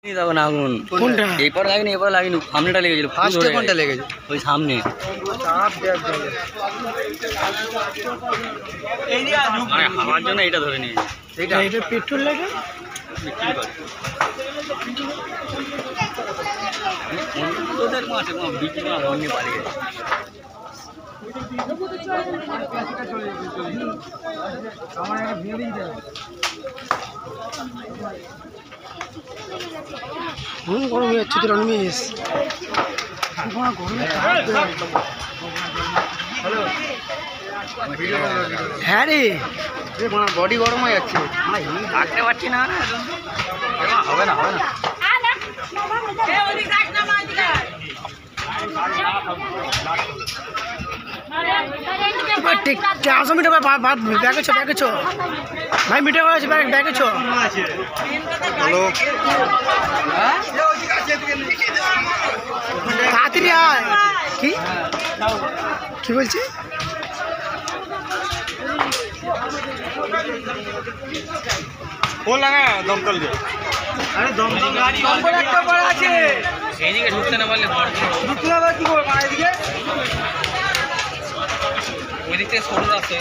তখন আগুন কোনটা এরপর লাগেনি সামনেটা লেগেছিল ফার্স্টে কোনটা লেগেছে ওই সামনে আমার জন্য এটা ধরে নিয়েছে এটা পেট্রোল লাগে তোদের মাঠে বিক্রি করা অন্য পালিয়ে গরম হয়ে যাচ্ছে তোর অনিমেষ হ্যাঁ রে বডি গরম হয়ে যাচ্ছে থাকতে পারছি না হবে না চারশো মিটার ব্যাগেছো ভাই মিটার হয়ে আছে ব্যাগেছো তাড়াতাড়ি আয় কি বলছি দমকল আরে দমকল গাড়ি একটা পড়া আছে এইদিকে ঢুকতে না পারলে ঢুকতে না কি করব এদিকে ওইদিকে সরু রাস্তা